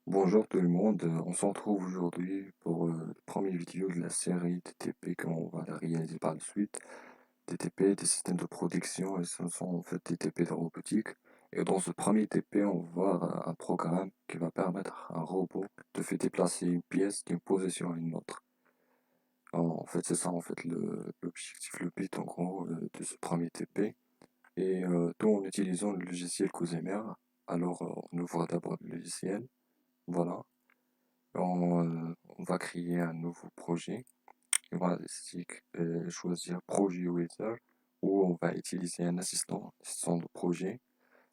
Bonjour tout le monde, on se retrouve aujourd'hui pour la première vidéo de la série TTP qu'on va réaliser par la suite. TTP, des systèmes de protection, et ce sont en fait TTP de robotique. Et dans ce premier TP, on va voir un programme qui va permettre à un robot de faire déplacer une pièce d'une position à une autre. En fait, c'est ça en fait l'objectif, le but en gros de ce premier TP. Et tout en utilisant le logiciel Cosemer. Alors, on ouvre d'abord le logiciel, voilà. On va créer un nouveau projet. On va choisir projet wizard où on va utiliser un assistant de projet.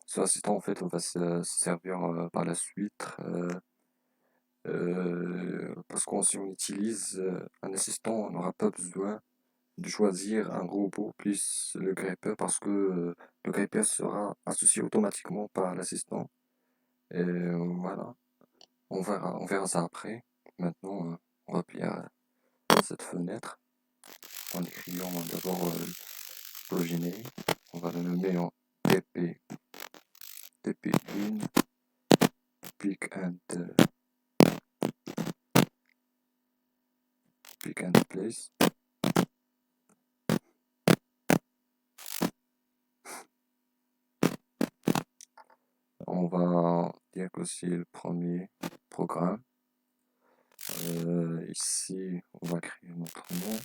Ce assistant, en fait, on va se servir par la suite parce que si on utilise un assistant, on n'aura pas besoin de choisir un robot plus le grepper parce que le grepper sera associé automatiquement par l'assistant. Et voilà, on verra ça après. Maintenant, on va plier cette fenêtre en écrivant d'abord le générique. On va le nommer en TP1, pick and place. On va dire que c'est le premier programme. Ici, on va créer notre nom.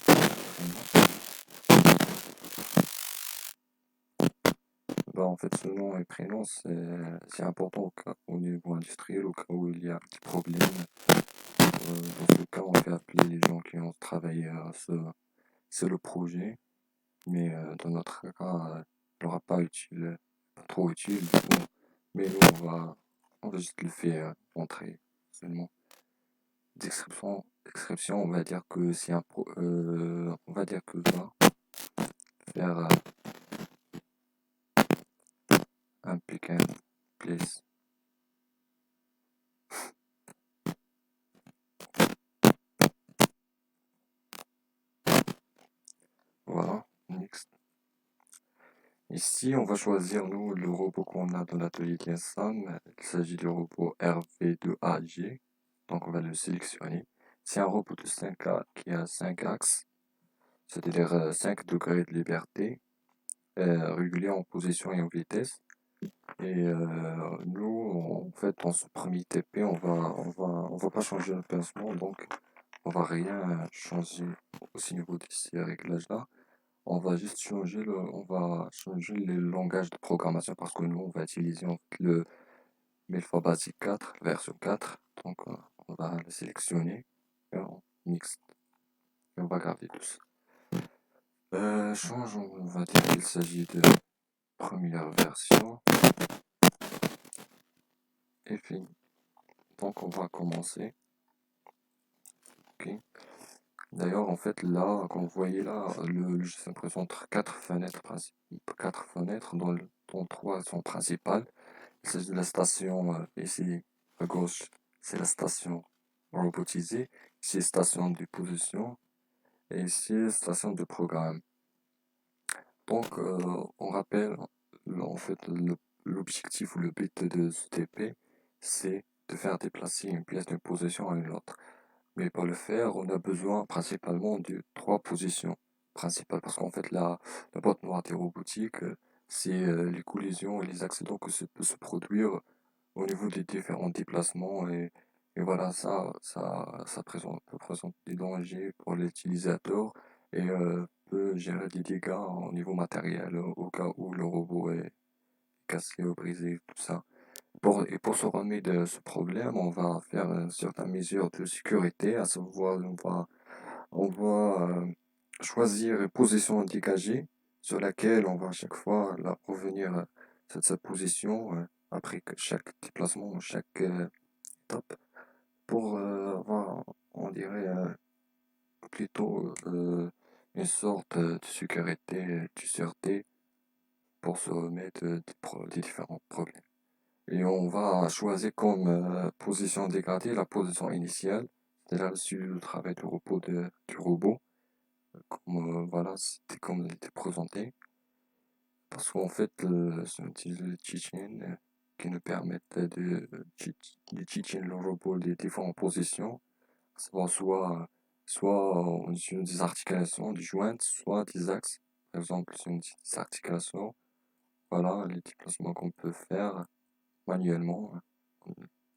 En fait, ce nom et prénom, c'est important au niveau industriel, au cas où il y a des problèmes. Dans ce cas, on va appeler les gens qui ont travaillé à c'est le projet, mais dans notre cas, il n'aura pas utile, pas trop utile, du coup. Mais nous, on va juste le faire entrer seulement. Description, on va dire que c'est on va dire que va faire un pick and place. Voilà, next. Ici, on va choisir, nous, le robot qu'on a dans l'atelier d'Insan. Il s'agit du robot RV2AG. Donc, on va le sélectionner. C'est un robot de 5 qui a 5 axes, c'est-à-dire 5 degrés de liberté, régulés en position et en vitesse. Et nous, en fait, dans ce premier TP, on va pas changer le placement, donc on va rien changer au niveau de ces réglages-là. On va juste on va changer le langage de programmation parce que nous, on va utiliser en fait le Milfa Basic 4, version 4. Donc, on va le sélectionner et on mixte. Et on va garder tout ça. Change, on va dire qu'il s'agit de première version. Et fini. Donc, on va commencer. Ok. D'ailleurs, en fait, là, comme vous voyez là, le logiciel présente quatre fenêtres dont trois sont principales. Il s'agit de la station ici à gauche, c'est la station robotisée. Ici, station de position. Et ici, station de programme. Donc, on rappelle, en fait, l'objectif ou le but de ce TP, c'est de faire déplacer une pièce d'une position à une autre. Mais pour le faire, on a besoin principalement de trois positions principales. Parce qu'en fait, la boîte noire des robotiques, c'est les collisions et les accidents que peut se produire au niveau des différents déplacements. Et voilà, ça peut présenter des dangers pour l'utilisateur et peut gérer des dégâts au niveau matériel au cas où le robot est cassé ou brisé, tout ça. Pour se remettre de ce problème, on va faire une certaine mesure de sécurité, à savoir, on va choisir une position dégagée sur laquelle on va à chaque fois la revenir cette position après chaque déplacement, chaque étape, pour avoir, on dirait, plutôt une sorte de sécurité, de sûreté pour se remettre des différents problèmes. Et on va choisir comme position dégradée la position initiale, c'est-à-dire le travail de repos du robot, comme voilà, c'était comme il était présenté. Parce qu'en fait, c'est un petit cheat qui nous permettent de teaching le robot les différentes positions, savoir soit on utilise des articulations, des joints, soit des axes. Par exemple, si on utilise des articulations, voilà les déplacements qu'on peut faire manuellement, en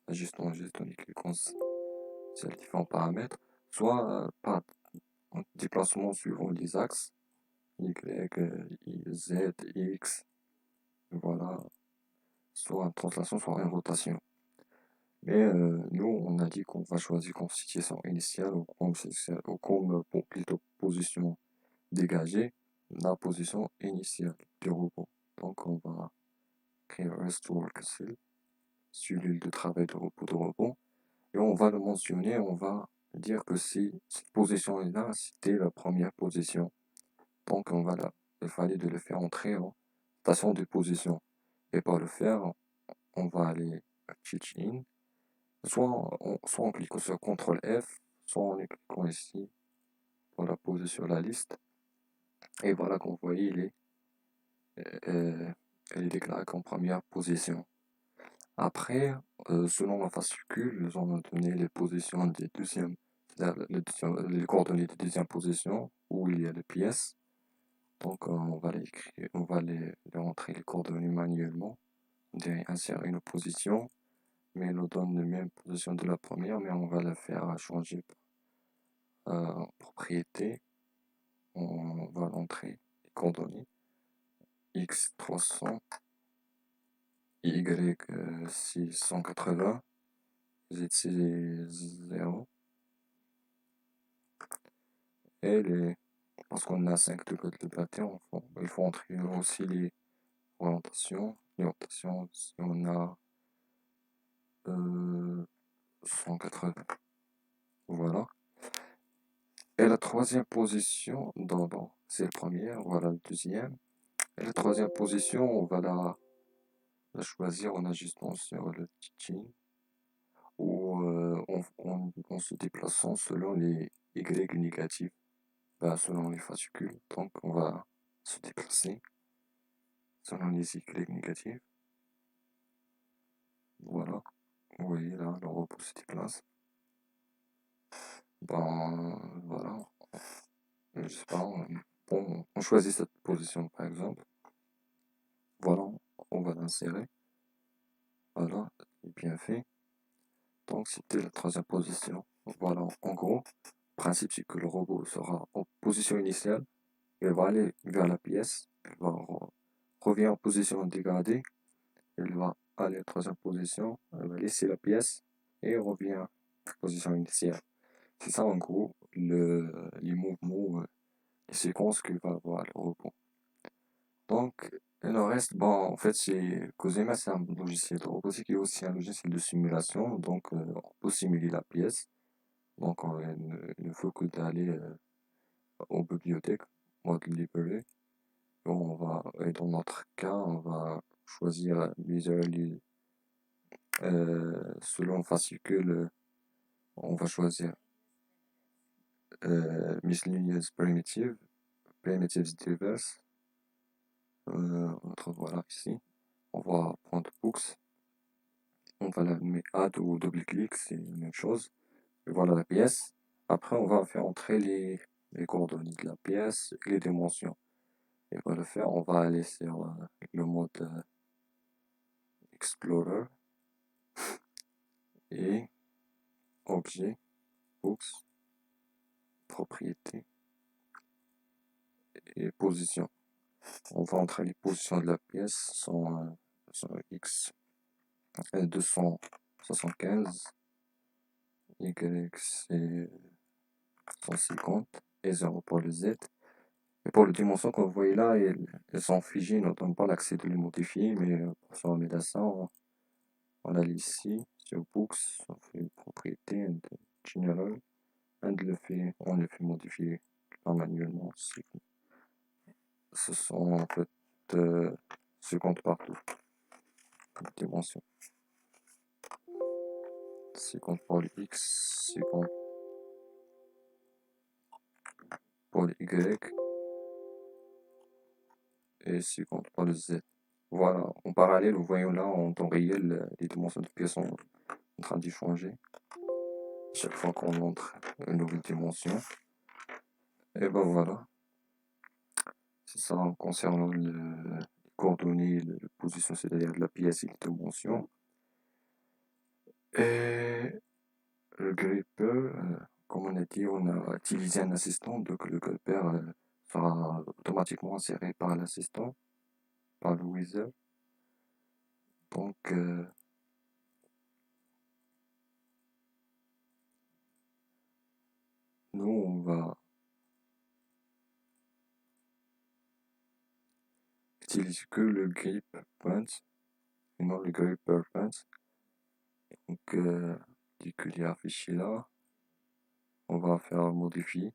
ajustant juste en cliquant sur les différents paramètres, soit par déplacement suivant les axes, Y, Z, X, voilà, soit en translation, soit en rotation. Mais nous, on a dit qu'on va choisir comme situation initiale ou comme plutôt position dégagée, la position initiale du robot. Donc on va créer rest to work cell, cellule de travail de robot, et on va le mentionner, on va dire que si cette position-là, c'était la première position. Donc il fallait de le faire entrer en station de position. Et pour le faire, on va aller teach in, soit en cliquant sur CTRL F, soit en cliquant ici pour la poser sur la liste. Et voilà qu'on voit elle est déclarée comme première position. Après, selon la fascicule, nous allons donner les positions des deuxièmes, les coordonnées de deuxième position, où il y a les pièces. Donc on va les rentrer les coordonnées manuellement. On dirait insérer une position, mais elle nous donne la même position de la première, mais on va la faire changer propriété. On va rentrer les coordonnées x300, y680, z0, et parce qu'on a 5 degrés de liberté, il faut entrer aussi les orientations. Les orientations, si on a 180. Voilà. Et la troisième position, c'est la première, voilà la deuxième. Et la troisième position, on va la choisir en ajustant sur le teaching ou en se déplaçant selon les Y négatifs, selon les fascicules. Donc on va se déplacer selon les Y négatifs. Voilà. Vous voyez là, le robot se déplace. Voilà. Je sais pas. On choisit cette position par exemple. Voilà, on va l'insérer. Voilà, bien fait. Donc c'était la troisième position. Voilà, en gros, le principe c'est que le robot sera en position initiale, il va aller vers la pièce, il va revenir en position dégradée, il va aller à la troisième position, il va laisser la pièce et il revient en position initiale. C'est ça en gros les mouvements, les séquences qu'il va avoir le robot. Donc, le reste, en fait, c'est Cosima, c'est un logiciel de robotique qui est aussi un logiciel de simulation. Donc, on peut simuler la pièce. Donc, il ne faut que d'aller aux bibliothèques, mode library. Et dans notre cas, on va choisir Visually selon fascicule. On va choisir Miscellaneous Primitives Diverse. Voilà ici. On va prendre Books. On va la mettre add ou double-clic, c'est la même chose. Et voilà la pièce. Après, on va faire entrer les coordonnées de la pièce et les dimensions. Et pour le faire, on va aller sur le mode Explorer et Objet, Books, Propriété et Position. On va entrer les positions de la pièce sont X 275, Y c'est 150 et 0 pour le Z. Et pour les dimensions qu'on voit là, elles sont figées, nous n'avons pas l'accès de les modifier, mais pour se remettre à ça, on a ici, sur Books, on fait propriété, and general, on le fait modifier manuellement. Ce sont en fait 50 partout, les dimensions. 50 pour le X, 50 pour le Y, et 50 pour le Z. Voilà, en parallèle, nous voyons là en temps réel les dimensions de pièces en train d'y changer chaque fois qu'on entre une nouvelle dimension. Et ben voilà, c'est ça concernant les coordonnées, la position, c'est-à-dire de la pièce et les dimensions. Et le gripper, comme on a dit, on a utilisé un assistant, donc le gripper sera automatiquement inséré par l'assistant, par le wizard. Donc, nous, on va utiliser que le grip point et non le gripper point. Donc, dès qu'il est affiché là, on va faire modifier.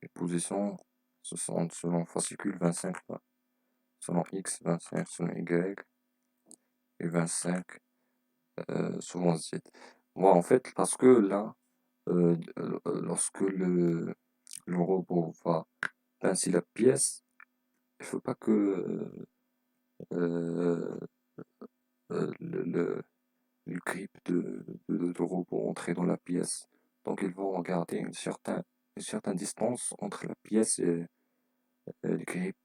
Les positions, ce sont selon fascicule 25, selon X, 25 selon Y et 25 selon Z. Moi, en fait, parce que là, lorsque le robot va pincer la pièce, il faut pas que euh, le grip de robot entre dans la pièce. Donc, ils vont garder une certaine distance entre la pièce et le grip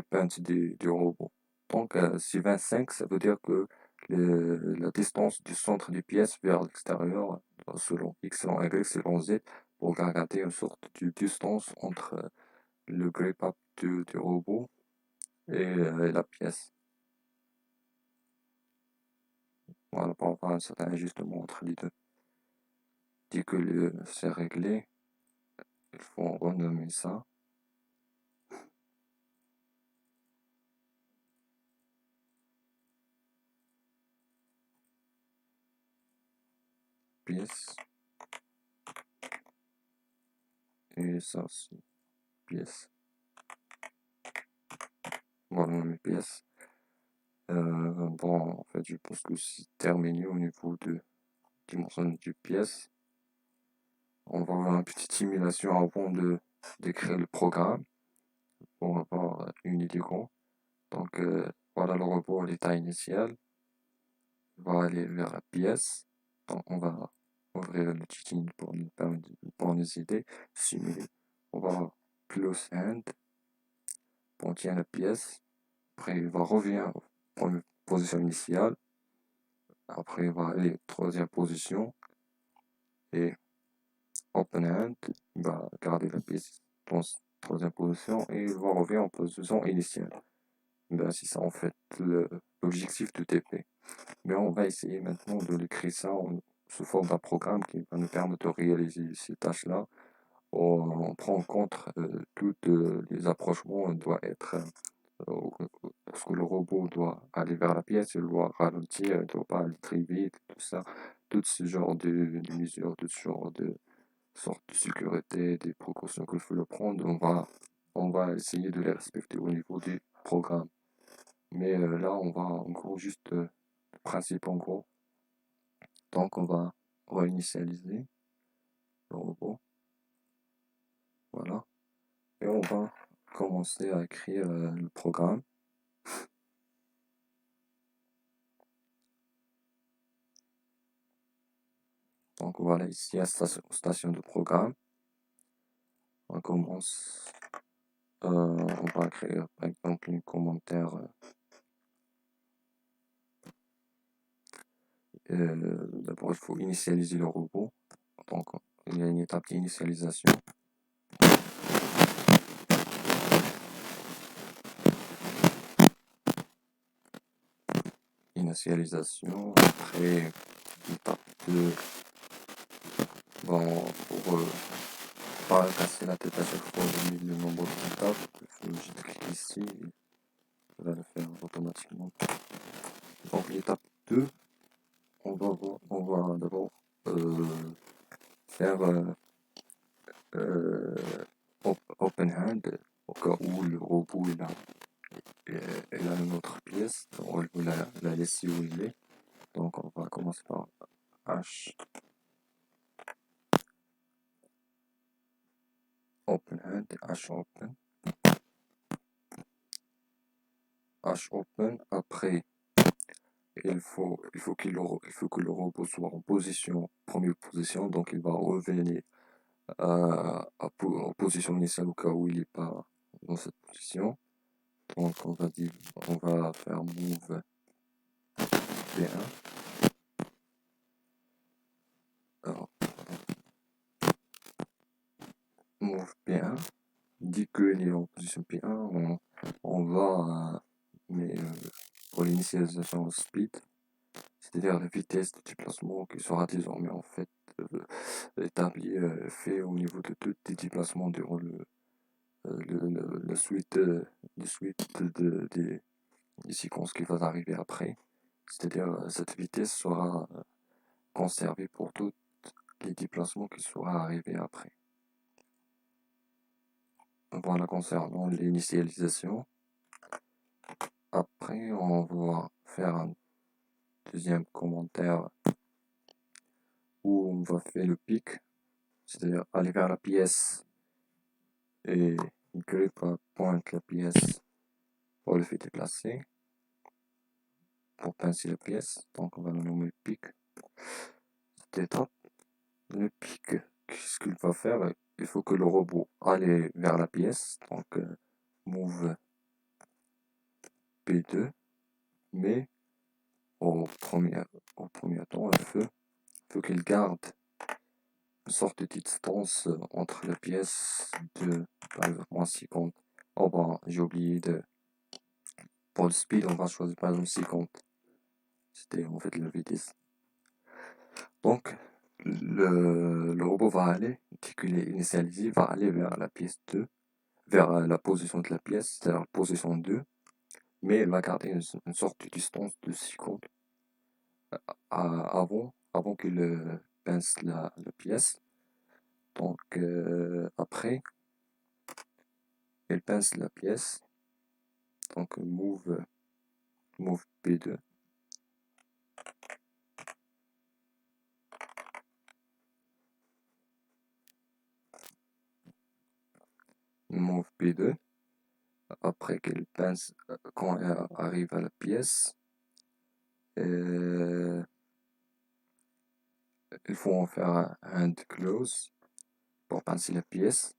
punch du robot. Donc, si 25, ça veut dire que la distance du centre du pièce vers l'extérieur, selon X, selon Y, selon Z, pour garder une sorte de distance entre le grip up du robot et la pièce. Voilà, pour avoir un certain ajustement entre les deux. Dès que c'est réglé, il faut renommer ça. Pièce. Et ça aussi. Pièce. Voilà, mes pièces. Bon, en fait, je pense que c'est terminé au niveau de dimension du pièce. On va avoir une petite simulation avant d'écrire le programme pour avoir une idée grand. Donc, voilà le robot à l'état initial. On va aller vers la pièce. Donc, on va ouvrir le cheating pour nous aider. Simuler. On va close hand pour on tient la pièce. Après, il va revenir en position initiale. Après, il va aller troisième position. Et open hand, il va garder la pièce dans troisième position et il va revenir en position initiale. Ben, c'est ça en fait l'objectif de TP. Mais on va essayer maintenant de l'écrire ça sous forme d'un programme qui va nous permettre de réaliser ces tâches-là. On prend en compte toutes les approchements, doit être parce que le robot doit aller vers la pièce, il doit ralentir, il ne doit pas aller très vite, tout ça, tout ce genre de mesures, tout ce genre de sorte de sécurité, des précautions qu'il faut le prendre, on va essayer de les respecter au niveau du programme. Mais là, on va en gros juste le principe en gros. Donc, on va réinitialiser le robot. Voilà. Et on va commencer à écrire le programme. Donc, voilà ici la station de programme. On commence. On va écrire par exemple un commentaire. D'abord, il faut initialiser le robot. Donc, il y a une étape d'initialisation. Initialisation. Après, étape 2. Bon, pour pas casser la tête à chaque fois de le nombre d'étapes, il faut juste cliquer ici et ça va le faire automatiquement. Donc, l'étape 2, on va d'abord faire open hand au cas où le robot il a une autre pièce, on l'a laissé où il est. Donc on va commencer par H open hand, H open. H-open. Après, il faut que le robot soit en première position, donc il va revenir en position initiale au cas où il n'est pas dans cette position. Donc on va faire move B1. Alors, move B1. Dès qu'il est en position P1, on va, pour l'initialisation speed, c'est-à-dire la vitesse de déplacement qui sera désormais en fait établie, fait au niveau de tous les déplacements durant la suite, des séquences qui vont arriver après. C'est-à-dire cette vitesse sera conservée pour tous les déplacements qui seront arrivés après. Voilà concernant l'initialisation. Après, on va faire un deuxième commentaire où on va faire le pic, c'est-à-dire aller vers la pièce et une clique pointe la pièce pour le faire déplacer, pour pincer la pièce. Donc on va le nommer pic. Cette étape, le pic, qu'est-ce qu'il va faire? Il faut que le robot aille vers la pièce, donc move P2, mais au premier temps, faut qu'il garde une sorte de distance entre la pièce de, par exemple, moins 50. Oh ben, j'ai oublié pour le speed, on va choisir par exemple 50. C'était en fait la vitesse. Donc, le robot va aller, dès qu'il est initialisé, va aller vers la pièce 2, vers la position de la pièce, c'est-à-dire la position 2, mais il va garder une sorte de distance de 50 avant qu'il pince la pièce. Donc, après, il pince la pièce. Donc, move P2. Move P2. Après qu'elle pince, quand elle arrive à la pièce, il faut en faire un hand close pour pincer la pièce.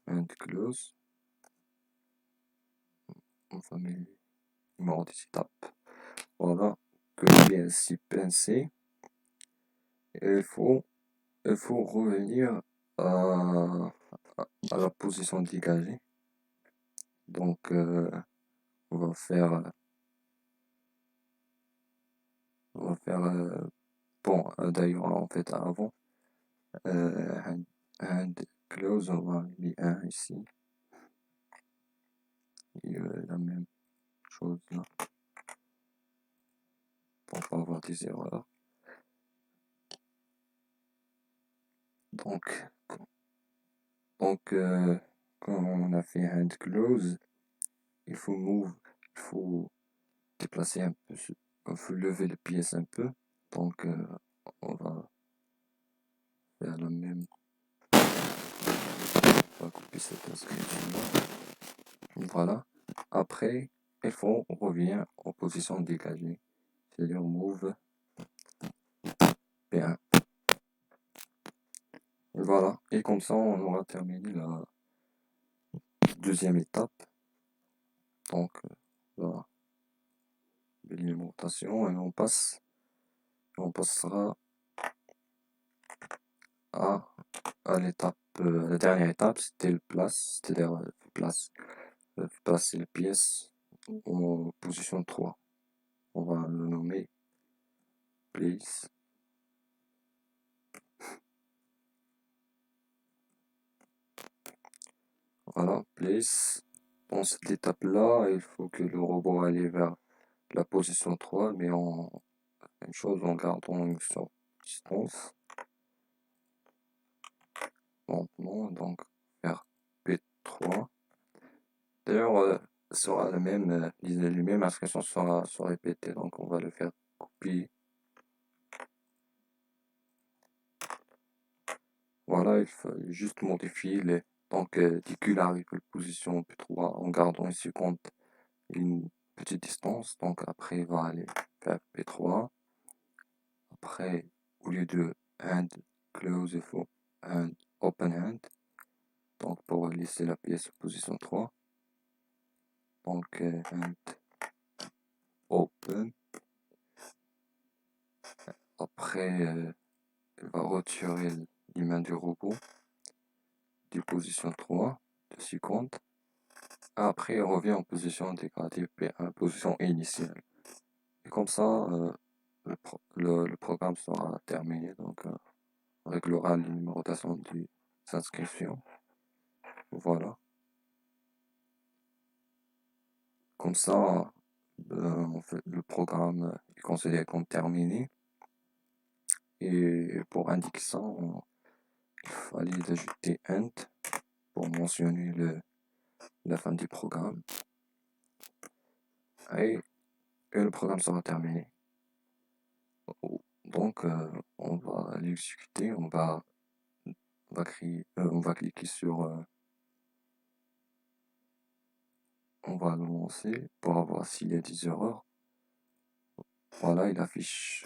Hand close. On va mettre le numéro des étapes. Voilà, que la pièce est pincée. Et il faut revenir à, à la position dégagée. Donc, on va faire, bon, d'ailleurs, en fait, avant, hand close, on va mettre un ici. Et la même chose là, pour pas avoir des erreurs. Donc, quand on a fait hand close, il faut déplacer un peu, il faut lever les pièces un peu. Donc, on va faire la même. On va couper cette inscription là. Voilà. Après, on revient en position dégagée. C'est-à-dire move P1. Et voilà. Et comme ça, on aura terminé la deuxième étape. Donc, voilà. L'alimentation et on passera à l'étape, la dernière étape, c'était le place, c'est-à-dire placer les pièces en position 3. On va le nommer place. Voilà, place. Dans cette étape-là, il faut que le robot aille vers la position 3, mais en une chose en gardant une sorte de distance. Maintenant, donc, vers P3. D'ailleurs, sera la même, les mêmes instructions sera répétées, donc on va le faire copier. Voilà, il faut juste modifier Donc, dès qu'il arrive à la position P3, en gardant ici compte une petite distance, donc après il va aller faire P3. Après, au lieu de hand close, il faut hand open hand. Donc pour laisser la pièce en position 3. Donc hand open. Après, il va retirer les mains du robot de position 3 de 6 comptes. Après, il revient en position intégrative P1, position initiale. Et comme ça, le programme sera terminé. Donc, on réglera la numérotation des inscriptions. Voilà. Comme ça, en fait, le programme est considéré comme terminé. Et pour indiquer ça, il fallait ajouter int pour mentionner la fin du programme. Et le programme sera terminé. Donc, on va l'exécuter, on va cliquer sur, on va le lancer pour voir s'il y a des erreurs. Voilà, il affiche,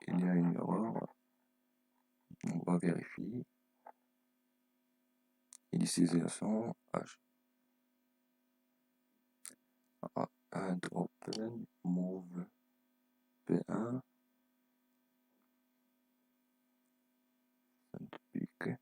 il y a une erreur. On va vérifier. Initialisation H. And open move P1 and pick.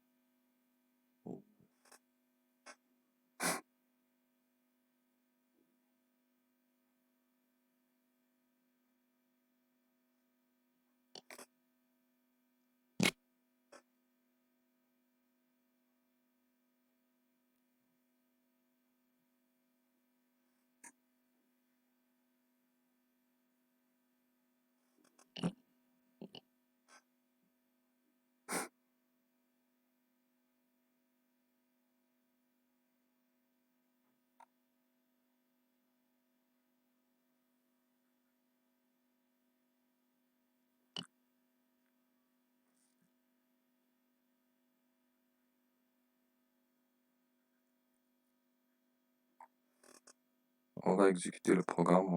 On va exécuter le programme,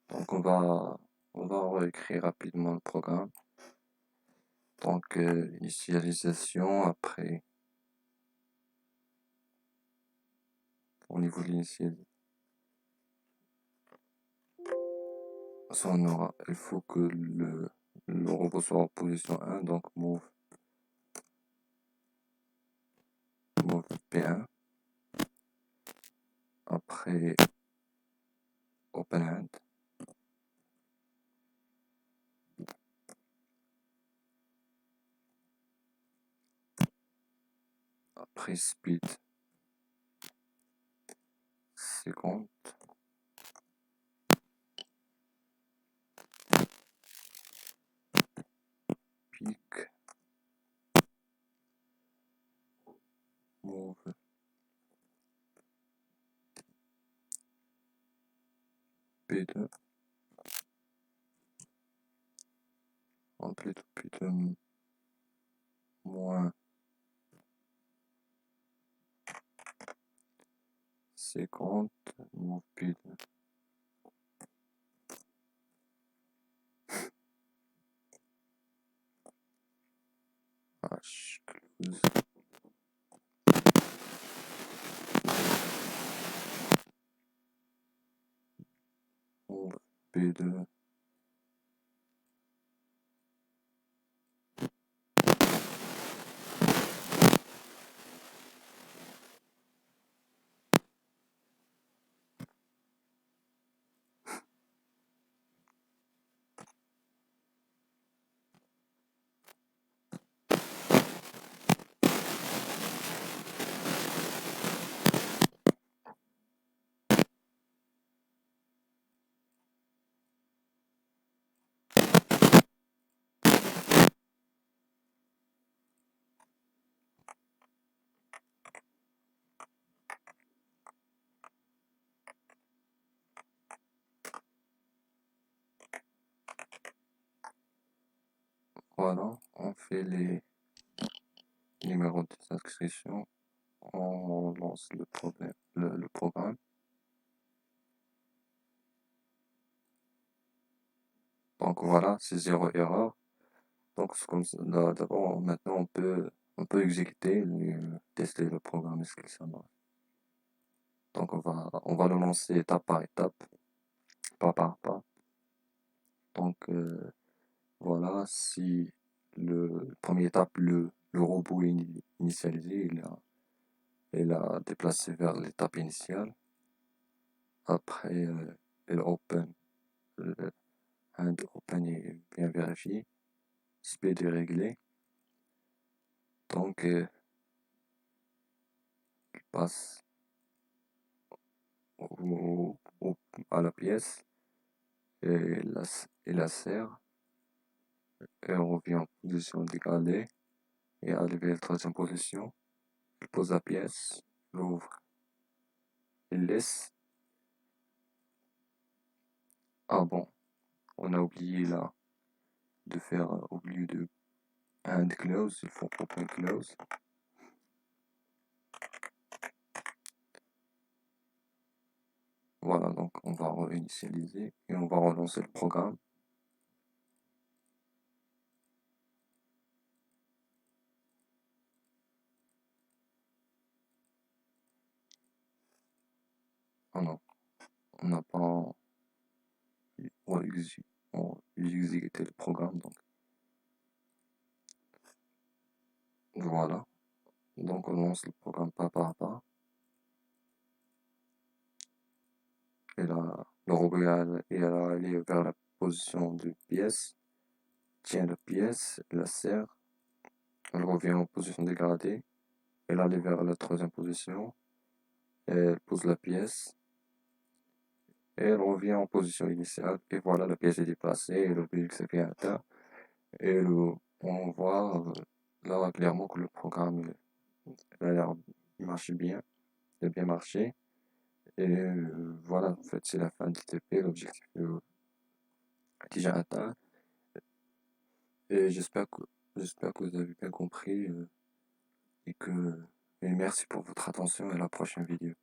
donc on va réécrire rapidement le programme. Donc, initialisation, après, au niveau de l'initialisation, il faut que le robot soit en position 1, donc move P1. Après, open hand. Après, speed 50. Pick. Move P2. Amplitude P2 moins 50. Move P2. H close. Move P2. voilà, on fait les numéros des inscriptions, on lance le programme. Donc voilà, c'est zéro erreur. Donc c'est comme ça, d'abord, maintenant on peut exécuter, tester le programme, est-ce que ça marche. Donc on va le lancer étape par étape, pas par pas. Donc voilà, si première étape, le robot est initialisé, il a déplacé vers l'étape initiale. Après, il open, le hand open est bien vérifié, speed est réglé. Donc il passe à la pièce et la serre, et on revient en position dégradée et arrivé à la troisième position, il pose la pièce, il ouvre, il laisse. Ah bon, on a oublié là de faire, au lieu de hand close, il faut open close. Voilà, donc on va réinitialiser et on va relancer le programme. Ah non, on n'a pas exécuté le programme, donc voilà. Donc on lance le programme pas par pas. Et là, le robot est allé vers la position de pièce, tient la pièce, la serre, elle revient en position dégradée, elle allait vers la troisième position, elle pose la pièce, et elle revient en position initiale, et voilà, la pièce est déplacée, et l'objet s'est bien atteint, et on voit là clairement que le programme il marche bien, il a bien marché, et voilà, en fait, c'est la fin du TP, l'objectif est déjà atteint. Et j'espère que vous avez bien compris et merci pour votre attention et à la prochaine vidéo.